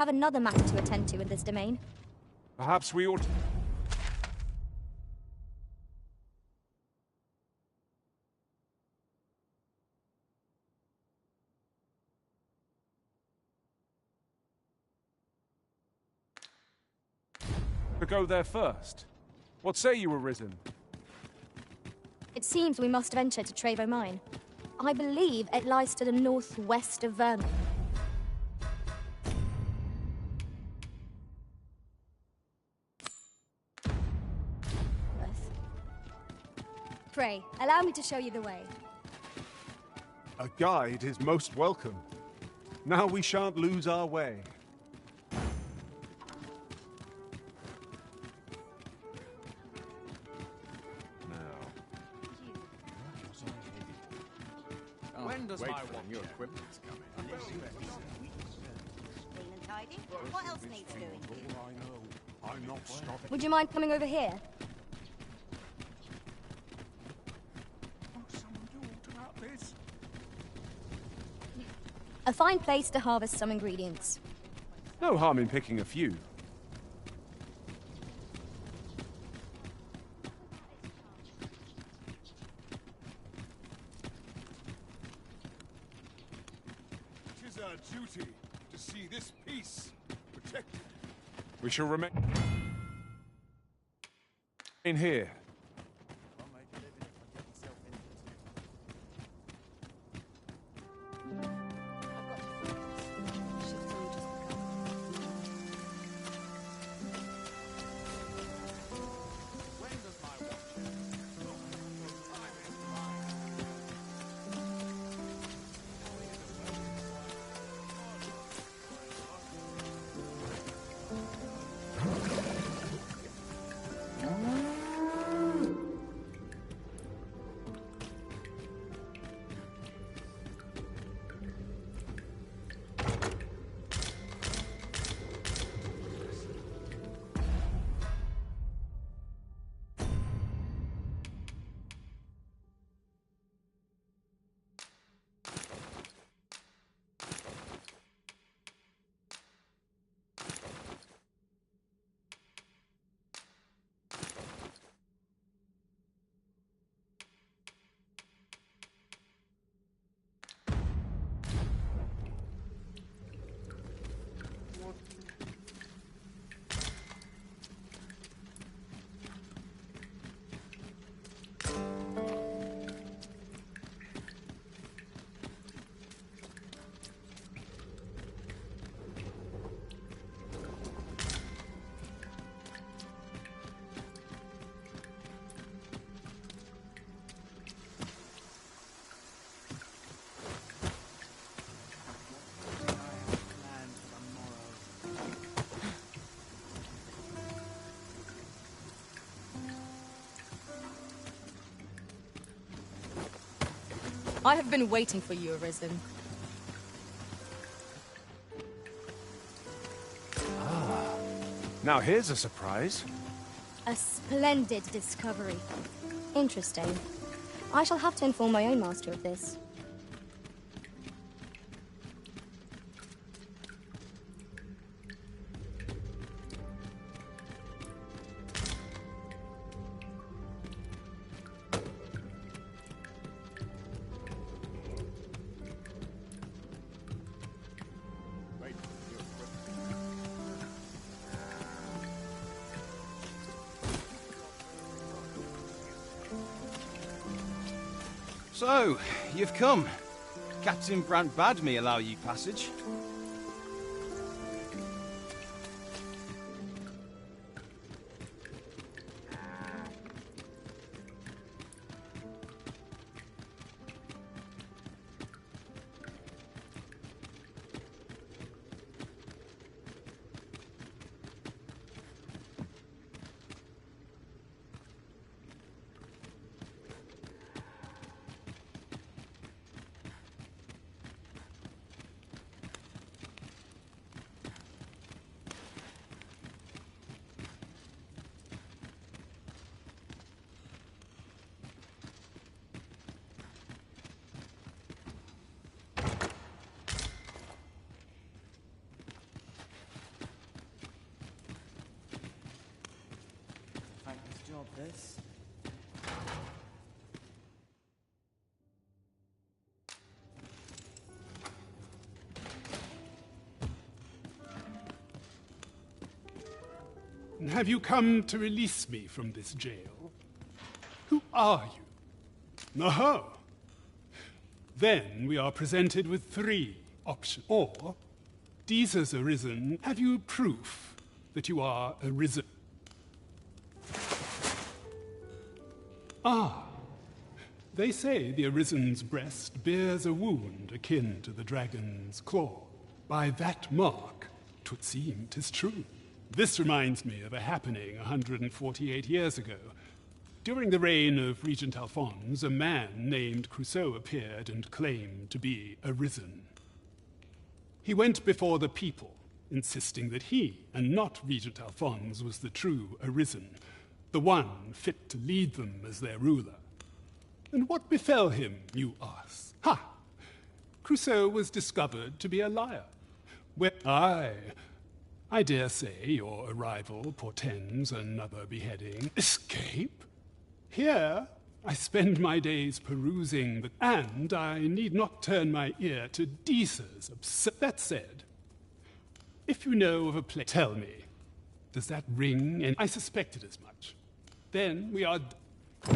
have another matter to attend to in this domain. Perhaps we ought to go there first. What say you, Arisen? It seems we must venture to Trevo Mine. I believe it lies to the northwest of Vernon. Pray, allow me to show you the way. A guide is most welcome. Now we shan't lose our way. When does my new equipment's coming? Clean and tidy? What else needs doing? I'm not stopping. Would you mind coming over here? A fine place to harvest some ingredients. No harm in picking a few. It is our duty to see this peace protected. We shall remain in here. I have been waiting for you, Arisen. Now here's a surprise. A splendid discovery. Interesting. I shall have to inform my own master of this. So, you've come. Captain Brant bade me allow you passage. this. Have you come to release me from this jail? Who are you? Oh. Then we are presented with three options. Or, Jesus arisen, have you proof that you are arisen? Ah, they say the arisen's breast bears a wound akin to the dragon's claw. By that mark, 'twould seem 'tis true. This reminds me of a happening 148 years ago. During the reign of Regent Alphonse, a man named Crusoe appeared and claimed to be arisen. He went before the people, insisting that he, and not Regent Alphonse, was the true arisen, the one fit to lead them as their ruler. And what befell him, you ask? Ha! Crusoe was discovered to be a liar. I dare say your arrival portends another beheading. Escape? Here, I spend my days perusing and I need not turn my ear to Deesa's That said, if you know of a place, tell me. Does that ring? And I suspected as much. Then we are... I'll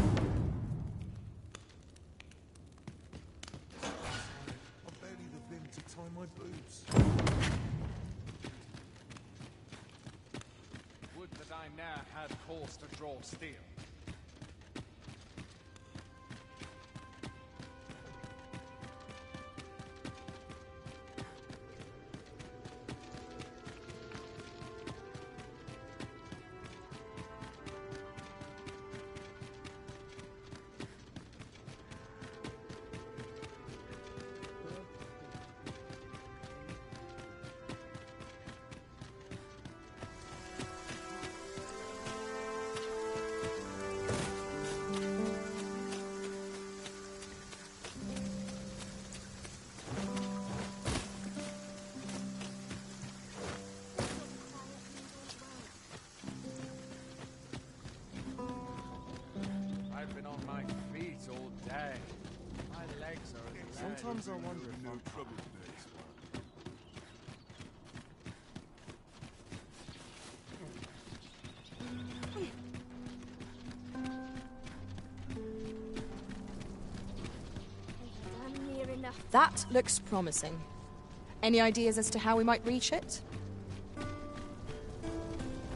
barely the vim to tie my boots. Would that I now had cause to draw steel. I've been on my feet all day. My legs are as Sometimes I wonder if no trouble today. That looks promising. Any ideas as to how we might reach it?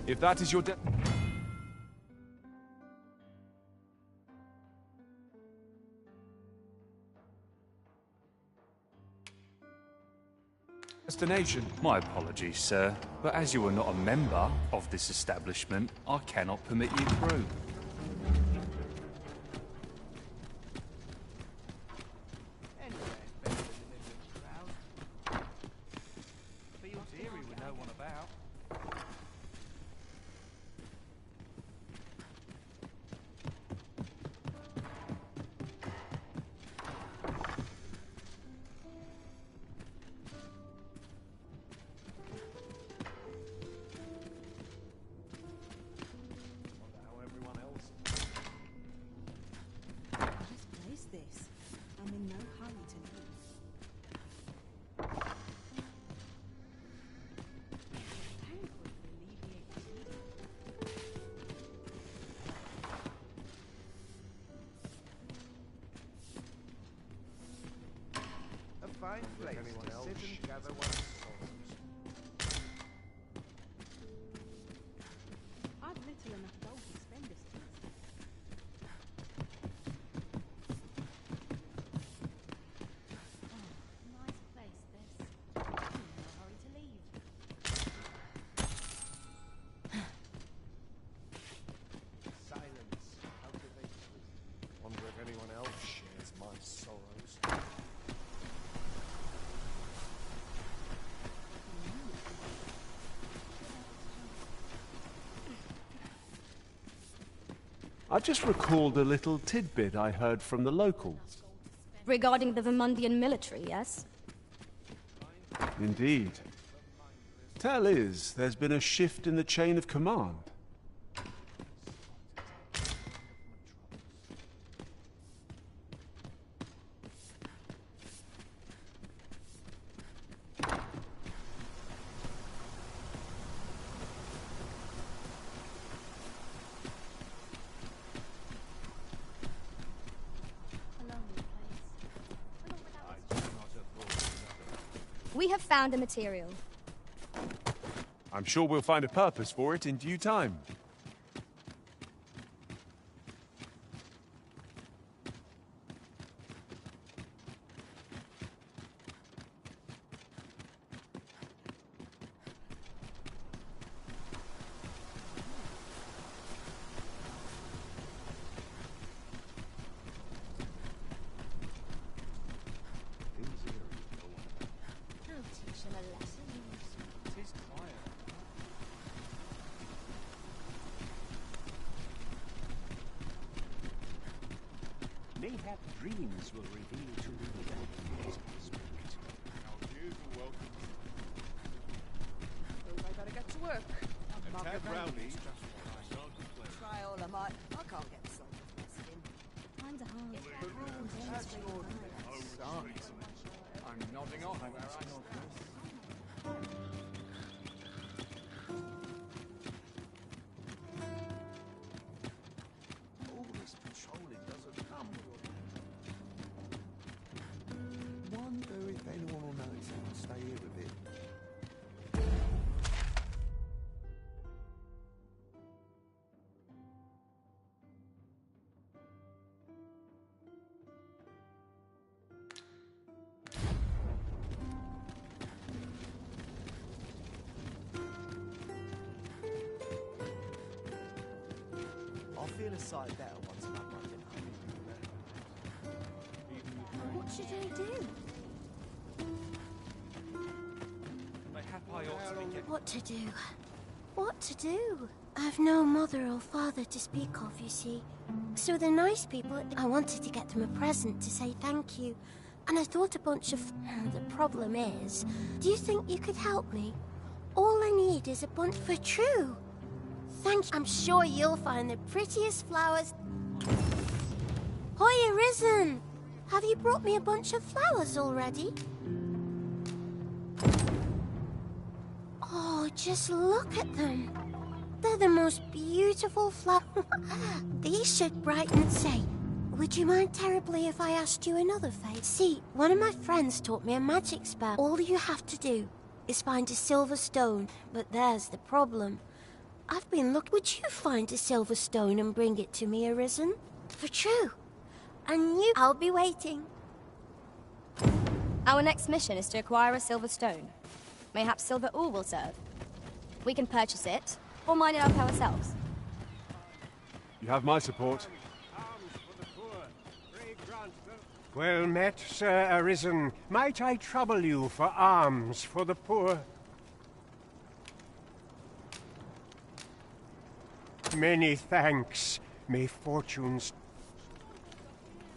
If that is your destination. My apologies, sir, but as you are not a member of this establishment, I cannot permit you through. Fine place to sit and gather one's sorrows. I've little enough gold to spend this Tuesday. Oh, nice place this. I'm in no hurry to leave. Silence. How do they sleep? Wonder if anyone else shares my sorrows. I just recalled a little tidbit I heard from the locals. Regarding the Vermundian military, yes? Indeed. Tell is, there's been a shift in the chain of command. We have found a material. I'm sure we'll find a purpose for it in due time. I'll teach them a lesson. It is quiet. Mayhap dreams will reveal to me the dangers of the spirit. Our ears are welcome. Well, I better get to work. A tad rowdy. Try all I might. I can't get the slightest message in. Times are hard. The rules as they order them. I'm nodding off where I nod. All this patrolling doesn't come. Wonder if anyone will notice if I stay here a bit. I'll feel a sight better once I've had my dinner. What should I do? Mayhap I ought to be getting... What to do? What to do? I've no mother or father to speak of, you see. So the nice people, I wanted to get them a present to say thank you. And I thought a bunch of... The problem is, do you think you could help me? All I need is a bunch for true. Thank you. I'm sure you'll find the prettiest flowers. Hoy, Arisen! Have you brought me a bunch of flowers already? Oh, just look at them. They're the most beautiful flowers. These should brighten say. Would you mind terribly if I asked you another favour? See, one of my friends taught me a magic spell. All you have to do is find a silver stone. But there's the problem. I've been looking. Would you find a silver stone and bring it to me, Arisen? For true. And you... I'll be waiting. Our next mission is to acquire a silver stone. Mayhap silver ore will serve. We can purchase it, or mine it up ourselves. You have my support. Well met, Sir Arisen. Might I trouble you for alms for the poor? Many thanks. May fortunes...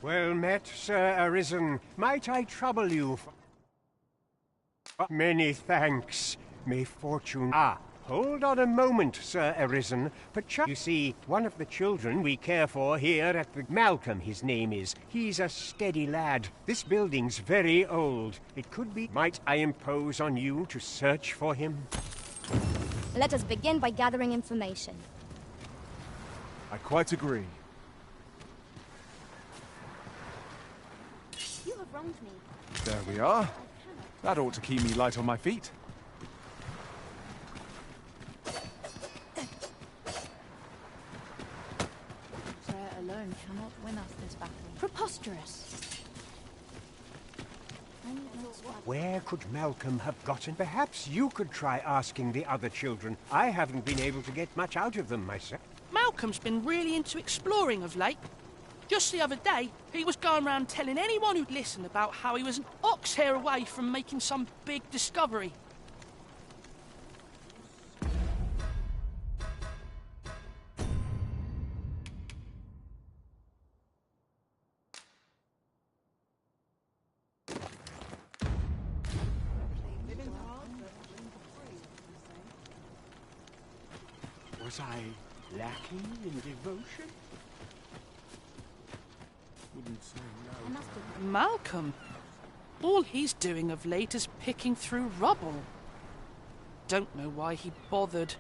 Well met, Sir Arisen. Might I trouble you for... Many thanks. May fortune... Ah, hold on a moment, Sir Arisen. You see, one of the children we care for here at the... Malcolm, his name is. He's a steady lad. This building's very old. It could be... Might I impose on you to search for him? Let us begin by gathering information. I quite agree. You have wronged me. There we are. That ought to keep me light on my feet. Prayer alone cannot win us this battle. Preposterous. Where could Malcolm have gotten? Perhaps you could try asking the other children. I haven't been able to get much out of them myself. Malcolm's been really into exploring of late. Just the other day, he was going around telling anyone who'd listen about how he was an ox hair away from making some big discovery. Was I lacking in devotion? Wouldn't say no. Malcolm? All he's doing of late is picking through rubble. Don't know why he bothered.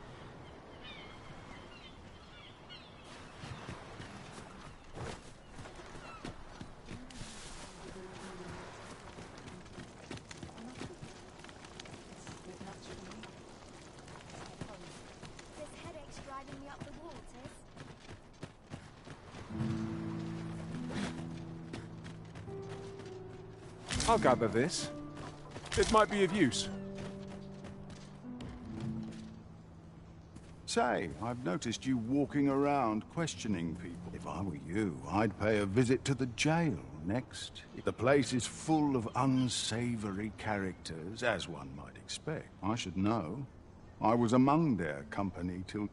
I'll gather this. It might be of use. Say, I've noticed you walking around questioning people. If I were you, I'd pay a visit to the jail next. The place is full of unsavory characters, as one might expect. I should know. I was among their company till...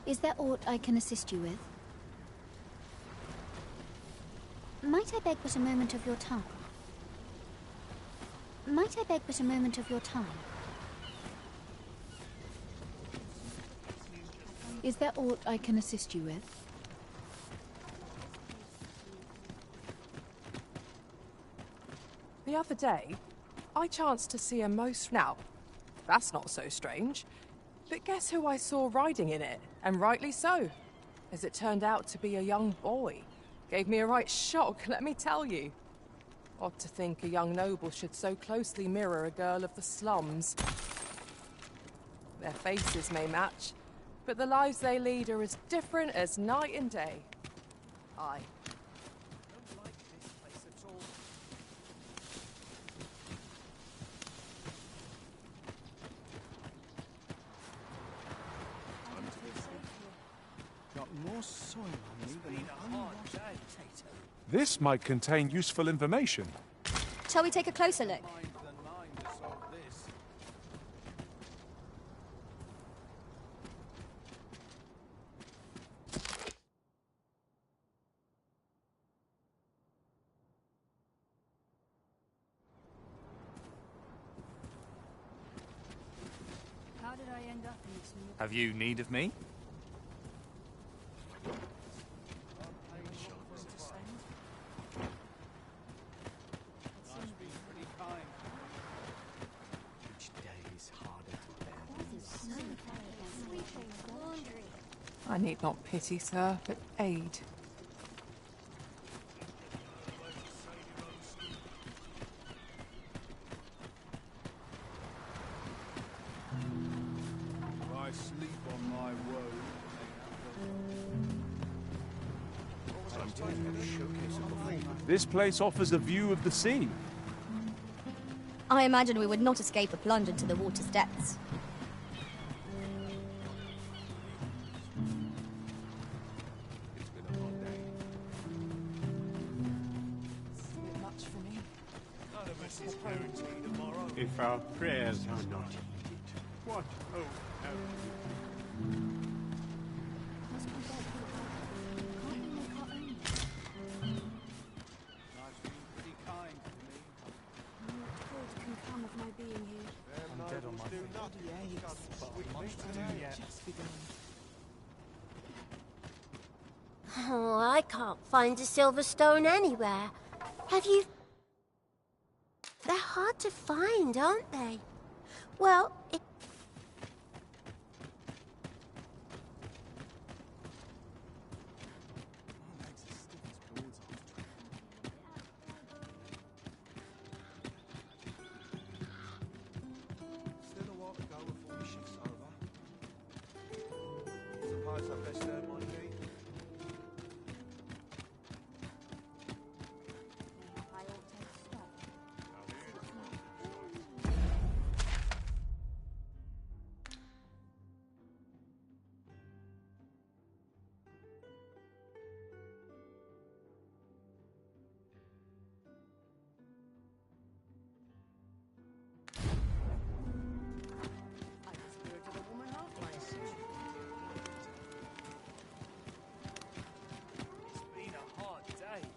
Is there aught I can assist you with? Might I beg but a moment of your time? Might I beg but a moment of your time? Is there aught I can assist you with? The other day, I chanced to see a most... Now, that's not so strange. But guess who I saw riding in it? And rightly so, as it turned out to be a young boy. Gave me a right shock, let me tell you. Odd to think a young noble should so closely mirror a girl of the slums. Their faces may match, but the lives they lead are as different as night and day. Aye. More soil on me than an unwashed potato. This might contain useful information. Shall we take a closer look? How did I end up in this? Have you need of me? I need not pity, sir, but aid. I sleep on my woe. This place offers a view of the sea. I imagine we would not escape a plunge into the water's depths. If our prayers are not heeded, what hope have Oh, I can't find a silver stone anywhere. Have you... They're hard to find, aren't they? Well, it... Still a while to go before the shift's over. Suppose I best earn my keep.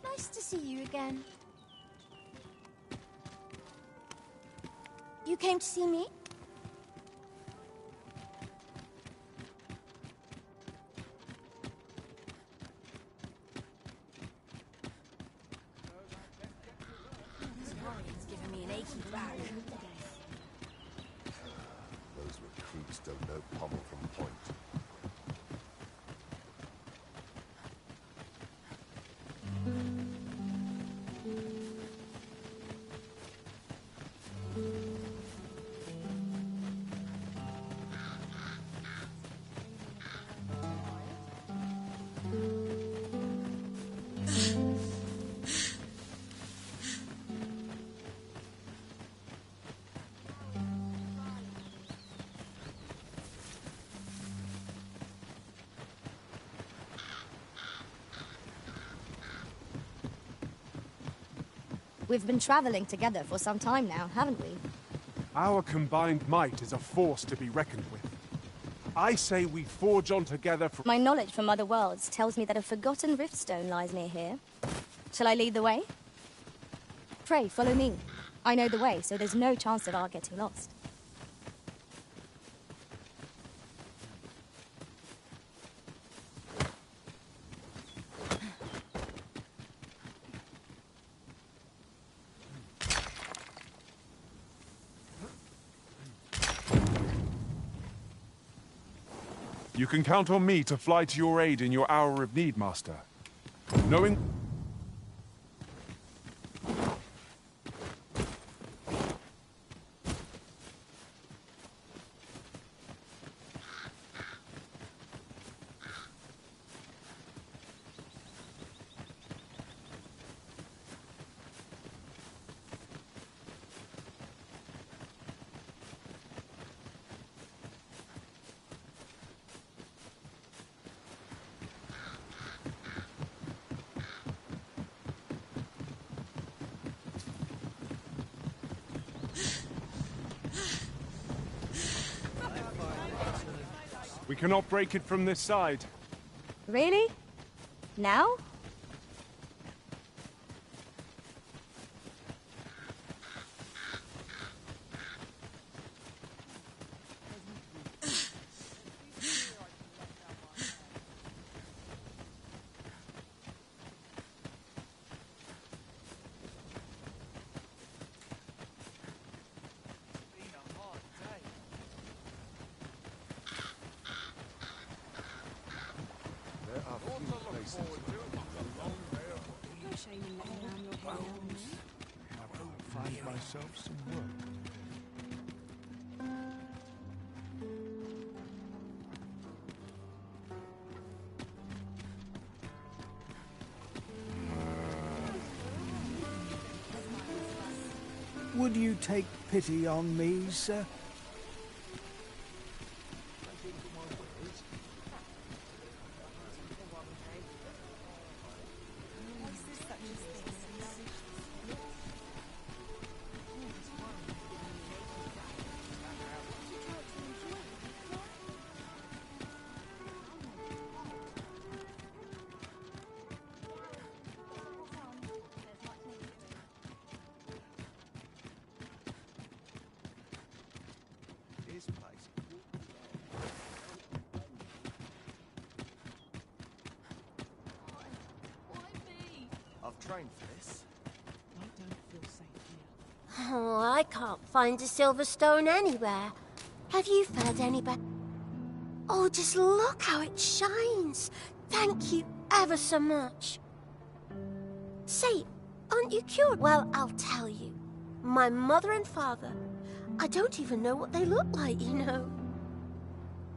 Nice to see you again. You came to see me? It's giving me an achy back. Those recruits don't know pommel from point. We've been traveling together for some time now, haven't we? Our combined might is a force to be reckoned with. I say we forge on together for— My knowledge from other worlds tells me that a forgotten riftstone lies near here. Shall I lead the way? Pray, follow me. I know the way, so there's no chance of our getting lost. You can count on me to fly to your aid in your hour of need, Master. Knowing— We cannot break it from this side. Really? Now? Find myself some work. Would you take pity on me, sir? I've trained for this. I don't feel safe here. Oh, I can't find a silver stone anywhere. Have you found any back? Oh, just look how it shines. Thank you ever so much. Say, aren't you cured? Well, I'll tell you. My mother and father, I don't even know what they look like, you know.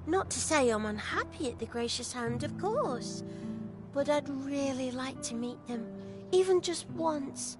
Not to say I'm unhappy at the gracious hand, of course. But I'd really like to meet them, even just once.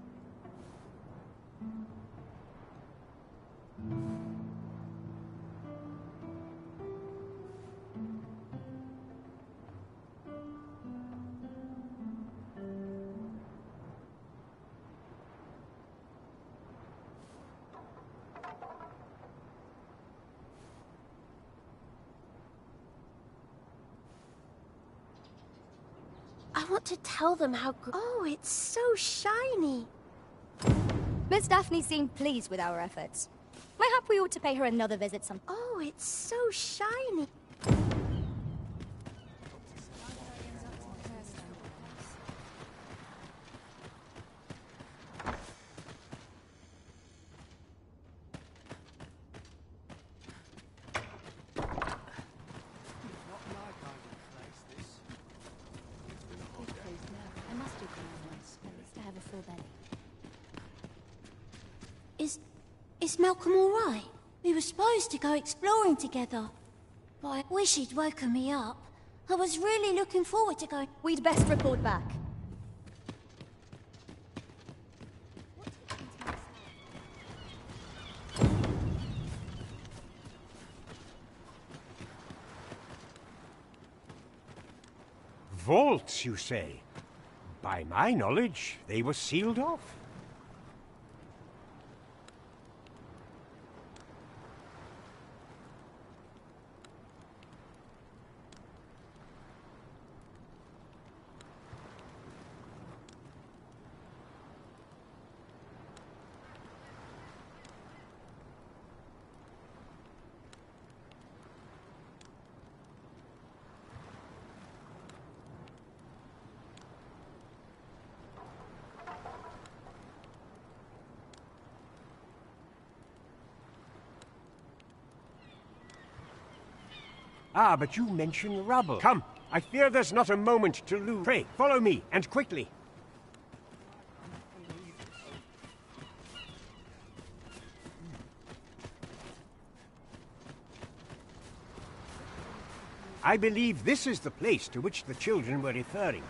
I want to tell them how oh, it's so shiny. Miss Daphne seemed pleased with our efforts. Mayhap we ought to pay her another visit some— Oh, it's so shiny. Is Malcolm all right? We were supposed to go exploring together. But I wish he'd woken me up. I was really looking forward to going. We'd best report back. Vaults, you say? By my knowledge, they were sealed off. Ah, but you mentioned rubble. Come, I fear there's not a moment to lose. Pray, follow me, and quickly. I believe this is the place to which the children were referring.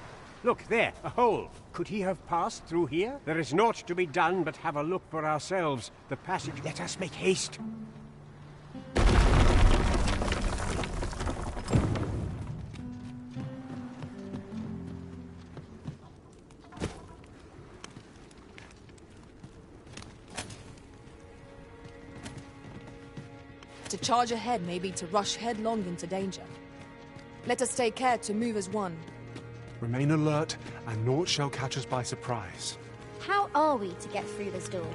Look, there, a hole. Could he have passed through here? There is naught to be done but have a look for ourselves. The passage... Let us make haste. To charge ahead may be to rush headlong into danger. Let us take care to move as one. Remain alert, and naught shall catch us by surprise. How are we to get through this door?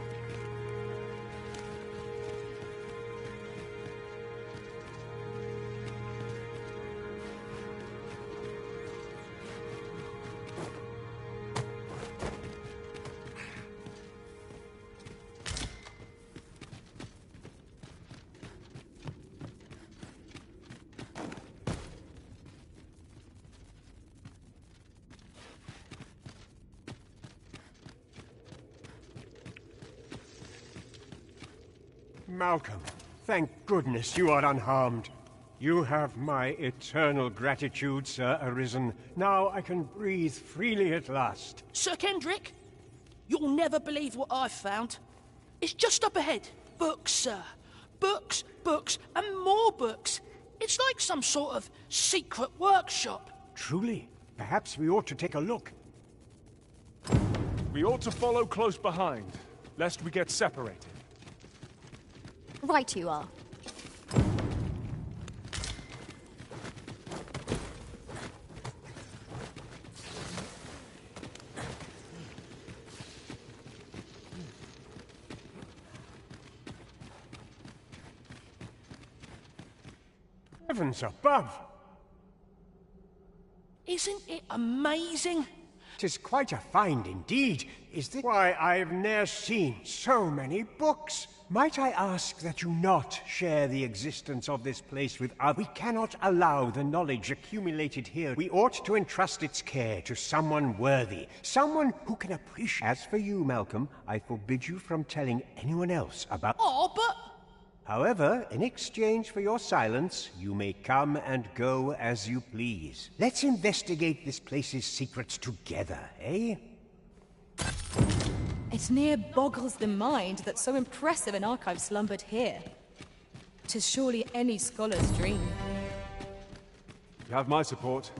Malcolm, thank goodness you are unharmed. You have my eternal gratitude, Sir Arisen. Now I can breathe freely at last. Sir Kendrick, you'll never believe what I've found. It's just up ahead. Books, sir. Books, books, and more books. It's like some sort of secret workshop. Truly? Perhaps we ought to take a look. We ought to follow close behind, lest we get separated. Right you are. Heavens above! Isn't it amazing? 'Tis quite a find indeed. Is this why I've ne'er seen so many books? Might I ask that you not share the existence of this place with others? We cannot allow the knowledge accumulated here. We ought to entrust its care to someone worthy, someone who can appreciate. As for you, Malcolm, I forbid you from telling anyone else about... Oh, but... However, in exchange for your silence, you may come and go as you please. Let's investigate this place's secrets together, eh? It near boggles the mind that so impressive an archive slumbered here. 'Tis surely any scholar's dream. You have my support.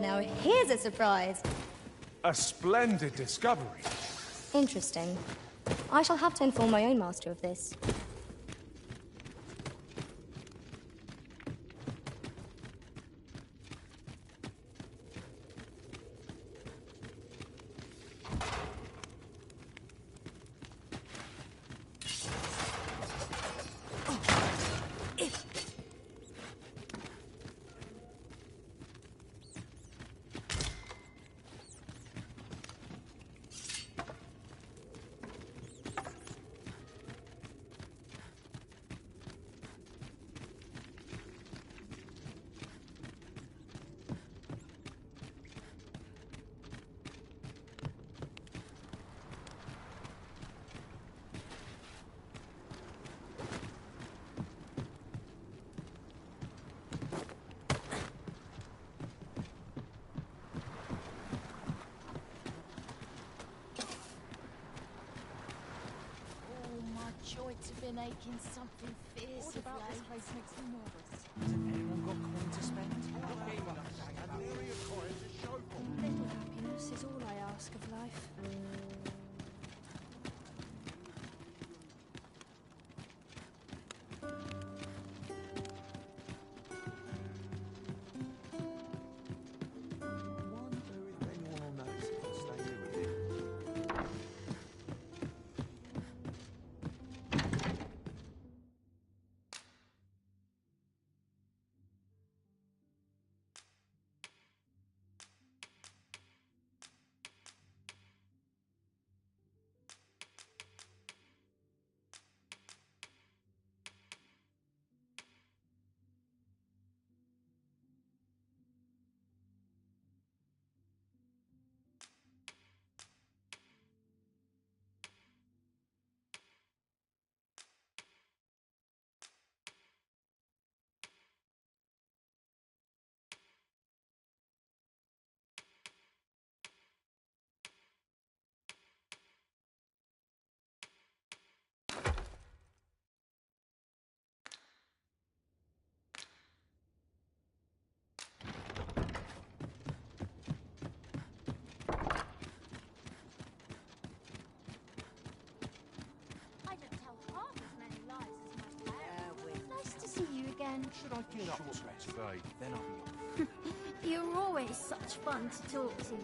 Now here's a surprise. A splendid discovery. Interesting. I shall have to inform my own master of this. been aching something fierce What of about this late. place makes you nervous? Hasn't anyone got coin to spend? And nary a coin to show for. Little happiness is all I ask of life. Wonder if anyone will notice if I stay here with you. I don't tell half as many lies as my parents. Nice to see you again. Should I get up today? Then I'll be off. You're always such fun to talk to.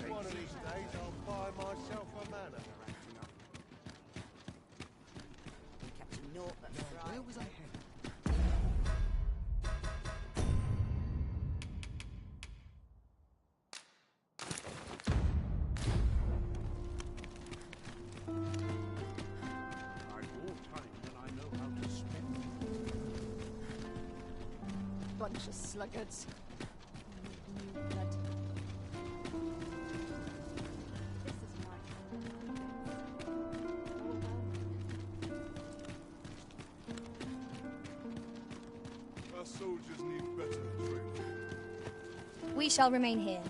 One of these days I'll buy myself a manor. Captain North, that's right. Where was I headed? I've more time than I know how to spend. Bunch of sluggards. Blood. This is my Our soldiers need better training. We shall remain here.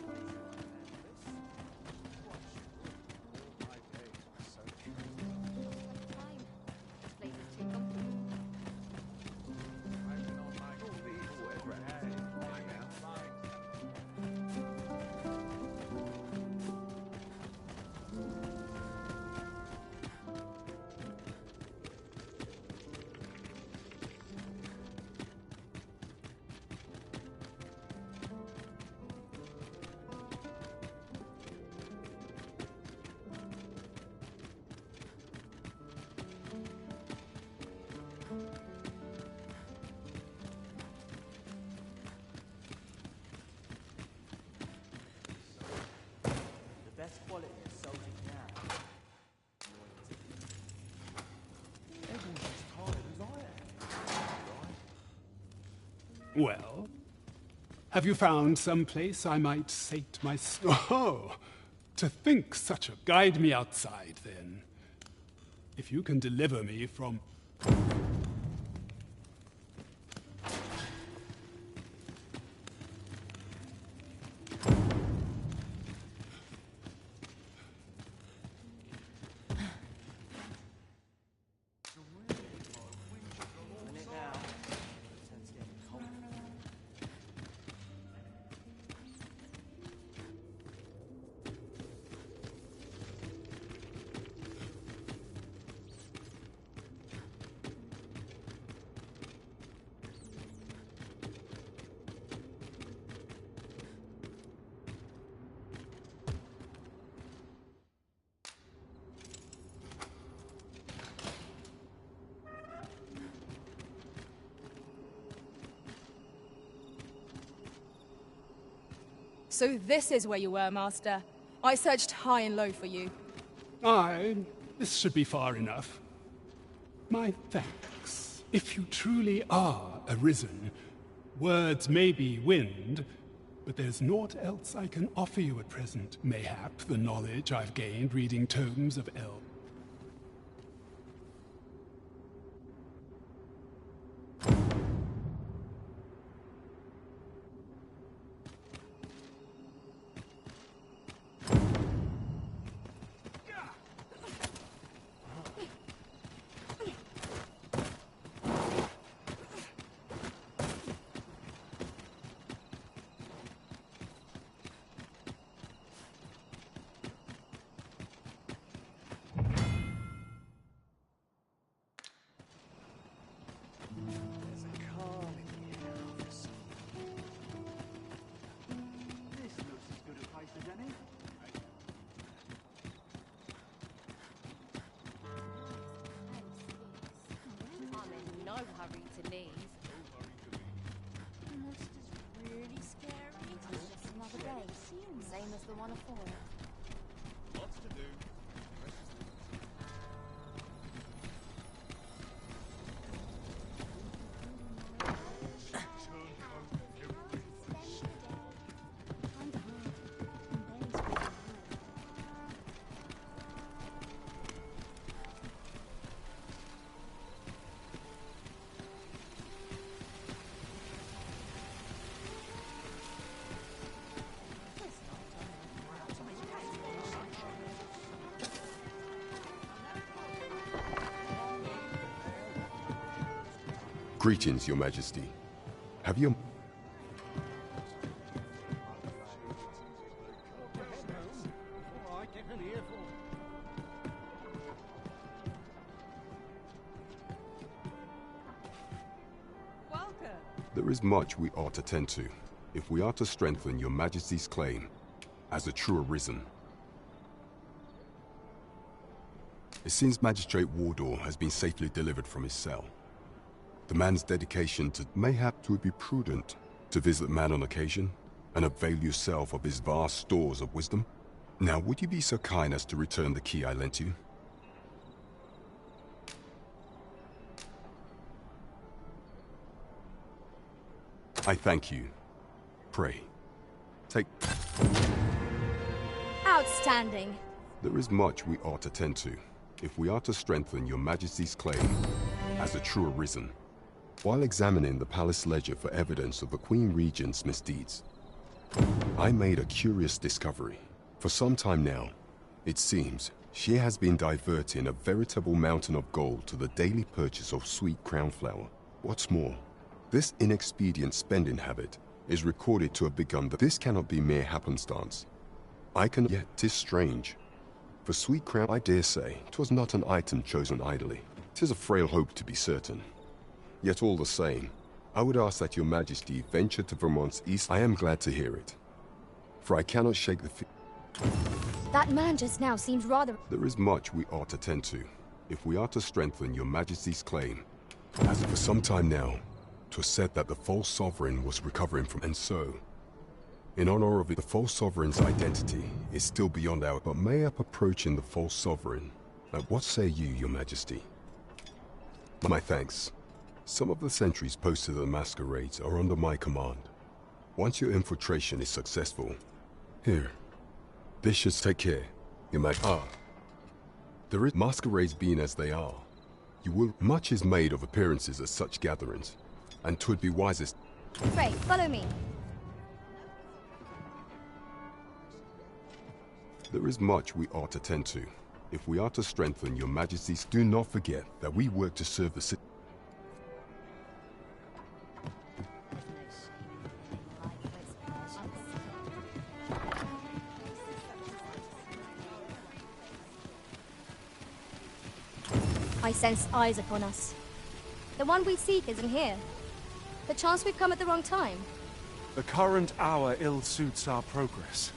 The best quality of soldiers now. Everyone's as tired as I am. Well, have you found some place I might sate my... Oh, to think such a... Guide me outside, then. If you can deliver me from... Minute now. Turns getting cold. So this is where you were, Master. I searched high and low for you. Aye, this should be far enough. My thanks. If you truly are arisen, words may be wind, but there's naught else I can offer you at present. Mayhap the knowledge I've gained reading tomes of elf. no hurry to leave. The monster's really scary. It's just another day, same as the one before. Lots to do. Greetings, Your Majesty. Have you... There is much we ought to tend to, if we are to strengthen Your Majesty's claim as a true arisen. It seems Magistrate Wardor has been safely delivered from his cell. The man's dedication to mayhap 'twould be prudent to visit the man on occasion and avail yourself of his vast stores of wisdom. Now, would you be so kind as to return the key I lent you? I thank you. Pray, take... Outstanding. There is much we ought to tend to, if we are to strengthen Your Majesty's claim as a true arisen. While examining the palace ledger for evidence of the Queen Regent's misdeeds, I made a curious discovery. For some time now, it seems, she has been diverting a veritable mountain of gold to the daily purchase of sweet crown flower. What's more, this inexpedient spending habit is recorded to have begun. That this cannot be mere happenstance. Yet 'tis strange. For sweet crown, I dare say, 'twas not an item chosen idly. 'Tis a frail hope, to be certain. Yet all the same, I would ask that Your Majesty venture to Vermont's east. I am glad to hear it, for I cannot shake the That man just now seemed rather... There is much we ought to tend to, if we are to strengthen Your Majesty's claim. As for some time now, 'twas said that the false sovereign was recovering from, and so, in honor of it, the false sovereign's identity is still beyond our... But mayhap approaching the false sovereign. Now, what say you, Your Majesty? My thanks. Some of the sentries posted at the masquerades are under my command. Once your infiltration is successful... Here. This should take care, Your Majesty. There is masquerades being as they are. You will... Much is made of appearances at such gatherings, and 'twould be wisest... Pray, follow me. There is much we ought to tend to, if we are to strengthen Your Majesty's... Do not forget that we work to serve the city. I sense eyes upon us. The one we seek isn't here. Perchance we've come at the wrong time. The current hour ill suits our progress.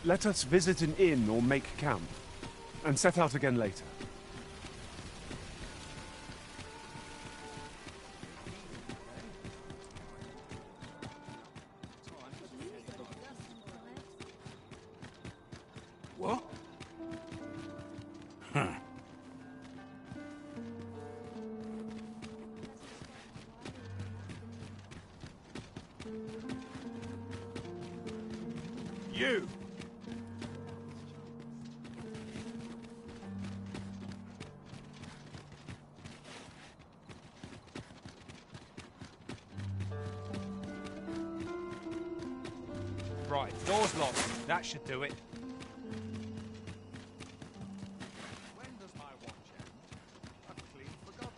Let us visit an inn or make camp, and set out again later. What? Huh. You! Right, door's locked. That should do it. When does my watch end? I've clean forgotten.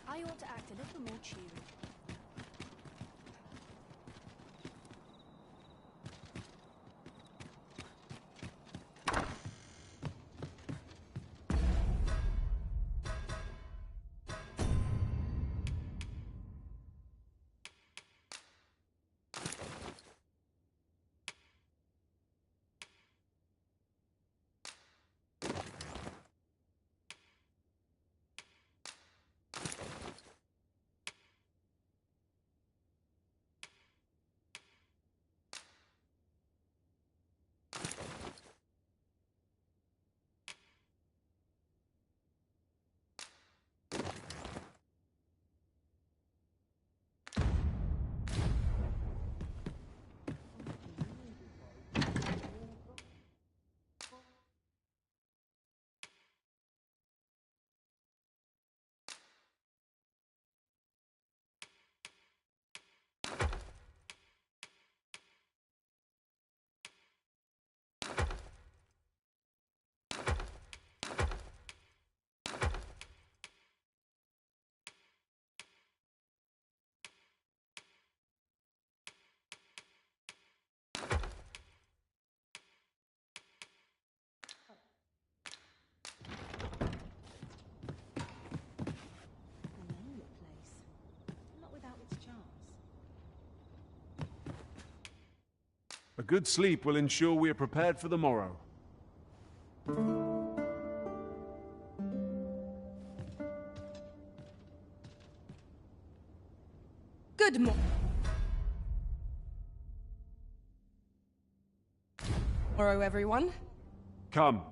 I ought to act a little more cheery. A good sleep will ensure we are prepared for the morrow. Good morrow, everyone. Come.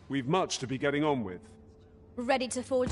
We've much to be getting on with. Ready to forge